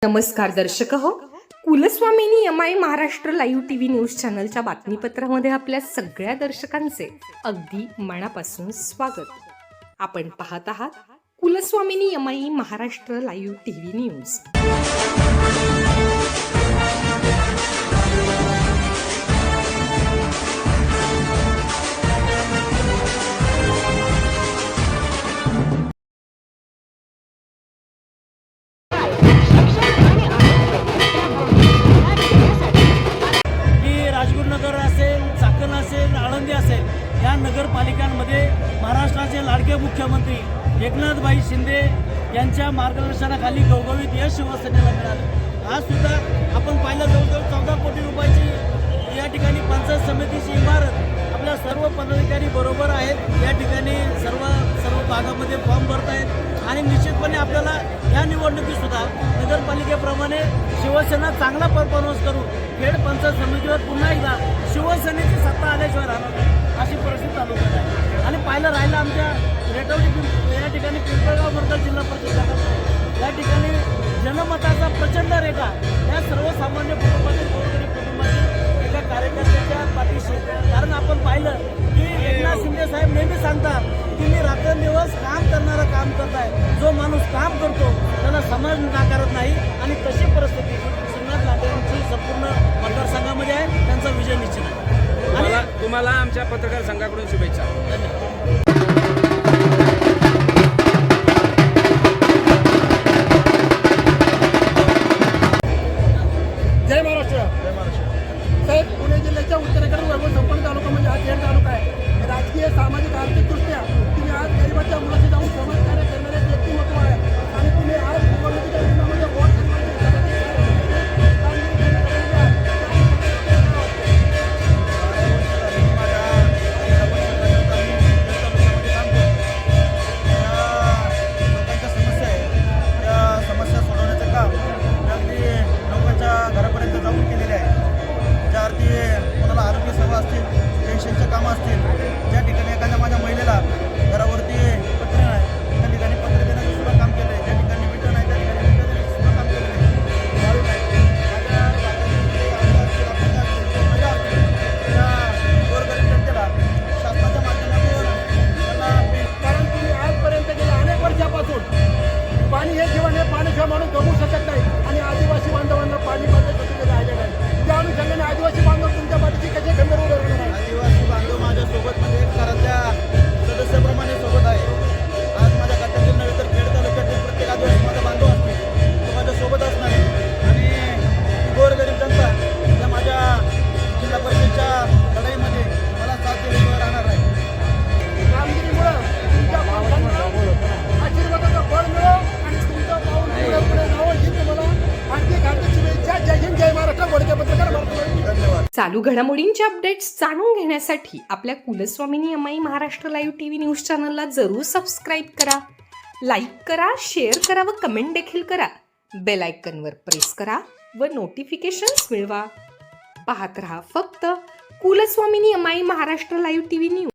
नमस्कार दर्शक हो, Kulswamini MI Maharashtra live TV news चॅनलच्या बातमीपत्रामध्ये आपल्या सगळ्या दर्शकांचे अगदी मनापासून स्वागत. आपण पाहत आहात Kulswamini MI Maharashtra live TV news. Rajgurunagar असेल, चाकण असेल, आळंदी असेल, या नगरपालिकांमध्ये महाराष्ट्राचे लाडके मुख्यमंत्री एकनाथभाई शिंदे यांच्या मार्गदर्शनाखाली घवघवीत यश शिवसेनेला मिळालं. आज सुद्धा आपण पाहिलं, जवळजवळ 14 कोटी रुपयाची या ठिकाणी पंचायत समितीची इमारत आपल्या सर्व पदाधिकारी बरोबर आहेत. या ठिकाणी सर्व भागामध्ये फॉर्म भरत आहेत आणि निश्चितपणे आपल्याला या निवडणुकीत सुद्धा नगरपालिकेप्रमाणे शिवसेना चांगला परफॉर्मन्स करून खेड पंचायत समितीवर पुन्हा एकदा शिवसेनेची सत्ता आल्याशिवाय राहणार नाही अशी परिस्थिती चालू झाली आहे. आणि पाहिलं राहिलं आमच्या रेटवली या ठिकाणी पिंपळगाव मंडळ जिल्हा परिषद या ठिकाणी जनमताचा प्रचंड रेखा या सर्वसामान्य कुटुंबातील एका कार्यकर्त्याच्या पाठीशी. कारण आपण पाहिलं की एकनाथ शिंदे साहेब नेहमी सांगतात की मी रात्रंदिवस काम करणारं काम करत आहे. जो माणूस काम करतो त्याला समाज नाकारत नाही आणि तशी परिस्थिती श्रीनाथ लाटेंची संपूर्ण मतदारसंघामध्ये आहे. त्यांचा विजय निश्चित आहे. आणि तुम्हाला आमच्या पत्रकार संघाकडून शुभेच्छा. धन्यवाद. जय महाराष्ट्र. साहेब, पुणे जिल्ह्याच्या उत्तरेकडील वैभव संपन्न तालुका म्हणजे हा खेड तालुका आहे. राजकीय, सामाजिक, आर्थिकदृष्ट्या तुम्ही आज गरिबाच्या मुलाशी जाऊन समाजकार्य करणारे व्यक्तिमत्व आहे आणि तुम्ही आज निवडणुकीच्या रिंगणामध्ये वोट कामं असतील, ज्या ठिकाणी एखाद्या माझ्या महिलेला घरावरती पत्र नाही त्या ठिकाणी पत्र देण्याचं सुद्धा काम केलं आहे. ज्या ठिकाणी विटं नाही त्या ठिकाणी विटं देण्याचं सुद्धा काम केलेलं आहे. दारू नाही, माझ्या त्या गोरगरीब जनतेला शासनाच्या माध्यमातून त्यांना कारण तुम्ही आजपर्यंत गेल्या अनेक वर्षापासून पाणी हे जीवन हे पाण्याशिवाय माणूस जगू शकत नाही आणि आदिवासी बांधवांना पाणी पाण्यासाठी राहिले नाही. त्या अनुषंगाने आदिवासी बांधव तुमच्या पाठीशी कसे खंबीर उभे राहणार आहे? आदिवासी बांधव माझ्यासोबत म्हणजे एक घराच्या सदस्याप्रमाणे सोबत आहे. आज माझ्या खात्यातील नव्हे तर खेड तालुक्यातील प्रत्येक आदिवासी माझा बांधव असतील तो माझ्यासोबत असणार आहे. आणि गोरगरीब जनता त्या माझ्या जिल्हा परिषदेच्या लढाईमध्ये मला साथ दिल्याशिवाय राहणार नाही. कामगिरीमुळं तुमच्या भावांना आशीर्वादाचा फळ मिळो आणि तुमचं पाऊल पुढे जावं ही तुम्हाला हार्दिक शुभेच्छा. जय हिंद, जय महाराष्ट्र. गोडके पत्रकार धन्यवाद. चालू घडामोडींचे अपडेट्स जाणून घेण्यासाठी आपल्या Kulswamini MI Maharashtra live TV news चॅनलला जरूर सबस्क्राईब करा, लाईक करा, शेअर करा व कमेंट देखील करा. बेल आयकॉनवर प्रेस करा व नोटिफिकेशन्स मिळवा. पाहत रहा फक्त Kulswamini MI Maharashtra live TV news.